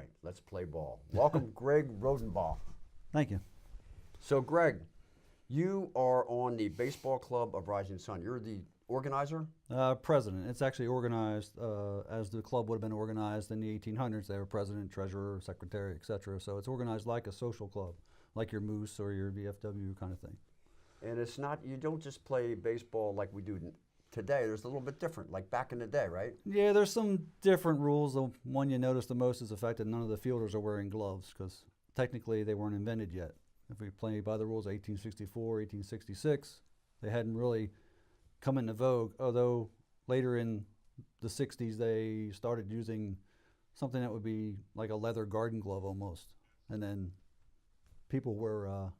right, let's play ball. Welcome, Greg Rodenbaugh. Thank you. So, Greg, you are on the Baseball Club of Rising Sun. You're the organizer? President. It's actually organized as the club would have been organized in the 1800s. They were president, treasurer, secretary, etc. So it's organized like a social club, like your Moose or your VFW kind of thing. And it's not, you don't just play baseball like we do today. There's a little bit different, like back in the day, right? Yeah, there's some different rules. The one you notice the most is the fact that none of the fielders are wearing gloves because technically they weren't invented yet. If we play by the rules of 1864, 1866, they hadn't really come into vogue, although later in the 60s they started using something that would be like a leather garden glove almost. And then people were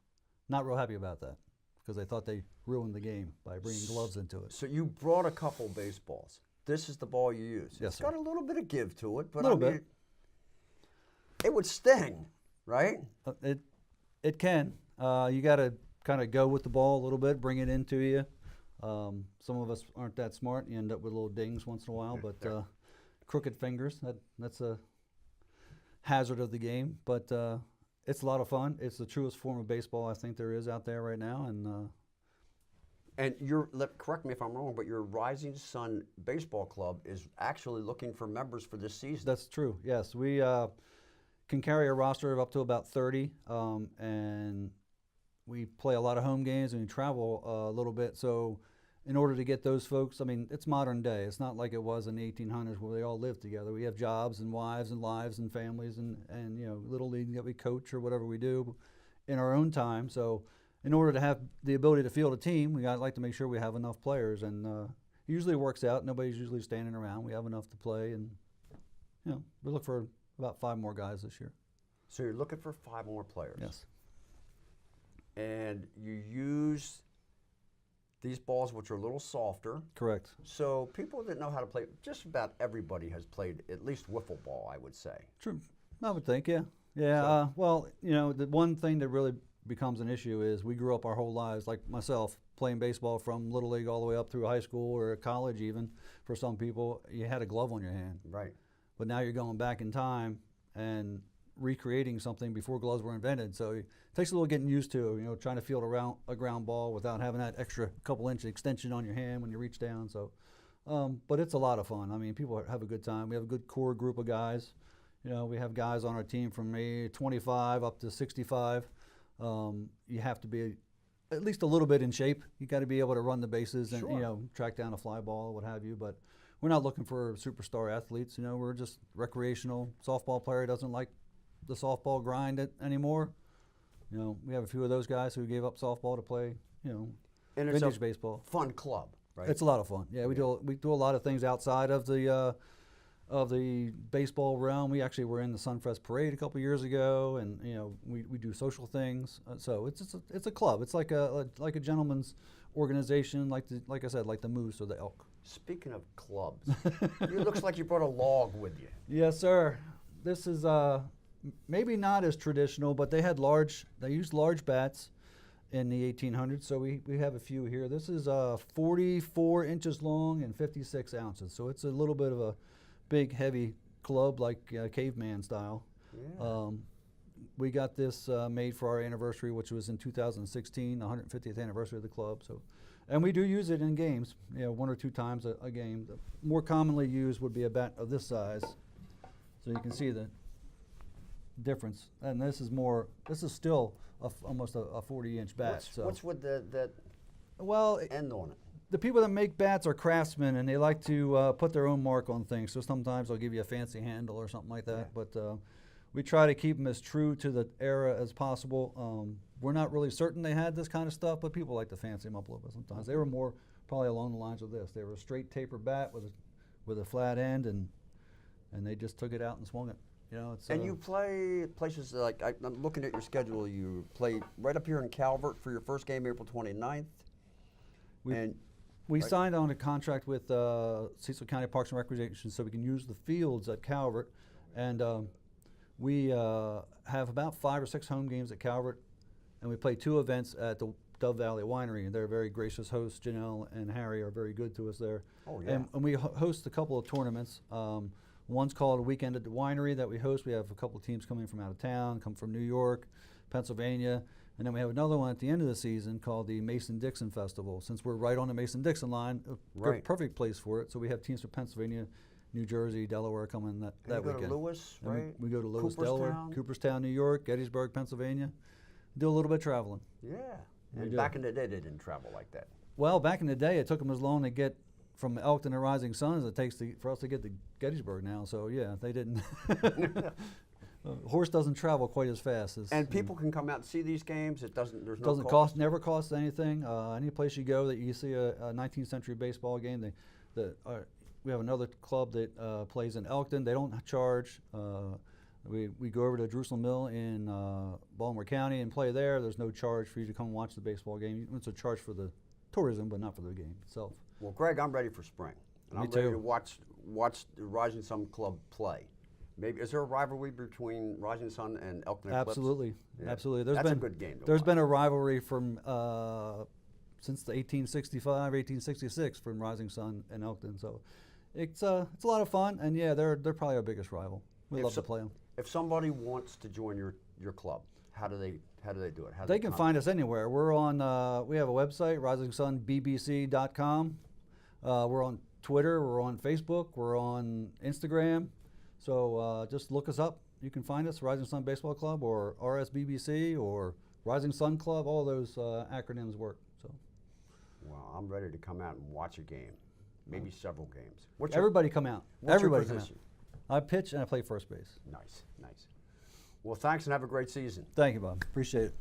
not real happy about that because they thought they ruined the game by bringing gloves into it. So you brought a couple baseballs. This is the ball you use. Yes, it's sir. got a little bit of give to it, but Little bit. It would sting, right? It can. You got to kind of go with the ball a little bit, bring it into you. Some of us aren't that smart. You end up with little dings once in a while, but crooked fingers, that's a hazard of the game. But it's a lot of fun. It's the truest form of baseball I think there is out there right now. And correct me if I'm wrong, but your Rising Sun Baseball Club is actually looking for members for this season. That's true, yes. We can carry a roster of up to about 30, and we play a lot of home games and we travel a little bit. So in order to get those folks, I mean, it's modern day. It's not like it was in the 1800s where they all lived together. We have jobs and wives and lives and families and you know, little league that we coach or whatever we do in our own time. So in order to have the ability to field a team, we like to make sure we have enough players, and usually it works out. Nobody's usually standing around. We have enough to play, and you know, we look for about 5 more guys this year. So you're looking for 5 more players. Yes. And you use these balls, which are a little softer. Correct. So people that know how to play, just about everybody has played at least wiffle ball, I would say. True. I would think, yeah. Yeah, So- well, you know, the one thing that really becomes an issue is we grew up our whole lives, like myself, playing baseball from Little League all the way up through high school or college even. For some people, you had a glove on your hand. Right. But now you're going back in time and recreating something before gloves were invented. So it takes a little getting used to, you know, trying to field a ground ball without having that extra couple-inch extension on your hand when you reach down. So, but it's a lot of fun. I mean, people have a good time. We have a good core group of guys. You know, we have guys on our team from maybe 25 up to 65. You have to be at least a little bit in shape. You got to be able to run the bases and, Sure. you know, track down a fly ball or what have you. But we're not looking for superstar athletes. You know, we're just recreational. Softball player doesn't like the softball grind anymore. You know, we have a few of those guys who gave up softball to play, you know, And it's vintage a baseball. fun club, right? It's a lot of fun. Yeah, we do a lot of things outside of the baseball realm. We actually were in the Sunfest Parade a couple years ago, and you know, we do social things. So it's a club. It's like a gentleman's organization, like I said, like the Moose or the Elk. Speaking of clubs, it looks like you brought a log with you. Yes, sir. This is maybe not as traditional, but they used large bats in the 1800s, so we have a few here. This is 44 inches long and 56 ounces, so it's a little bit of a big, heavy club, like caveman style. Yeah. We got this made for our anniversary, which was in 2016, the 150th anniversary of the club. So, and we do use it in games, you know, 1 or 2 times a game. The more commonly used would be a bat of this size, so you can see the difference. And this is still almost a 40-inch bat. What's with that Well, end on it? the people that make bats are craftsmen, and they like to put their own mark on things. So sometimes they'll give you a fancy handle or something like that. Yeah. But we try to keep them as true to the era as possible. We're not really certain they had this kind of stuff, but people like to fancy them up a little bit sometimes. They were more probably along the lines of this. They were a straight taper bat with a flat end, and they just took it out and swung it. You know, it's, And you play places like, I'm looking at your schedule, you play right up here in Calvert for your first game, April 29th. We signed on a contract with Cecil County Parks and Recreation so we can use the fields at Calvert. And we have about 5 or 6 home games at Calvert, and we play 2 events at the Dove Valley Winery. And they're very gracious hosts. Janelle and Harry are very good to us there. Oh, yeah. And we host a couple of tournaments. One's called a Weekend at the Winery that we host. We have a couple of teams coming from out of town, come from New York, Pennsylvania, and then we have another one at the end of the season called the Mason-Dixon Festival. Since we're right on the Mason-Dixon line, Right. perfect place for it. So we have teams from Pennsylvania, New Jersey, Delaware coming that And you go weekend. to Lewis, And right? we go to Lewis, Delaware, Cooperstown? Cooperstown, New York, Gettysburg, Pennsylvania. Do a little bit of traveling. Yeah. We And do. back in the day, they didn't travel like that. Well, back in the day, it took them as long to get from Elkton to Rising Sun as it takes for us to get to Gettysburg now. So yeah, they didn't. Horse doesn't travel quite as fast as. And people can come out and see these games. It doesn't. There's no doesn't cost. Never costs anything. Any place you go that you see a 19th century baseball game, we have another club that plays in Elkton. They don't charge. We go over to Jerusalem Mill in Baltimore County and play there. There's no charge for you to come watch the baseball game. It's a charge for the tourism, but not for the game itself. Well, Greg, I'm ready for spring, and Me I'm ready too. to watch the Rising Sun Club play. Maybe is there a rivalry between Rising Sun and Elkton Eclipse? Absolutely, Yeah. absolutely. That's a good game to There's watch. been a rivalry from since the 1865, 1866 from Rising Sun and Elkton. So it's a lot of fun, and yeah, they're probably our biggest rival. We love to play them. If somebody wants to join your club, how do they do it? How do They can find us anywhere. We're on. We have a website, risingsunbbc.com. We're on Twitter. We're on Facebook. We're on Instagram. So just look us up. You can find us, Rising Sun Baseball Club, or RSBBC, or Rising Sun Club. All those acronyms work. So Well, I'm ready to come out and watch a game, maybe several games. everybody come out. What's your Everybody come out. position? I pitch and I play first base. Nice, nice. Well, thanks and have a great season. Thank you, Bob. Appreciate it.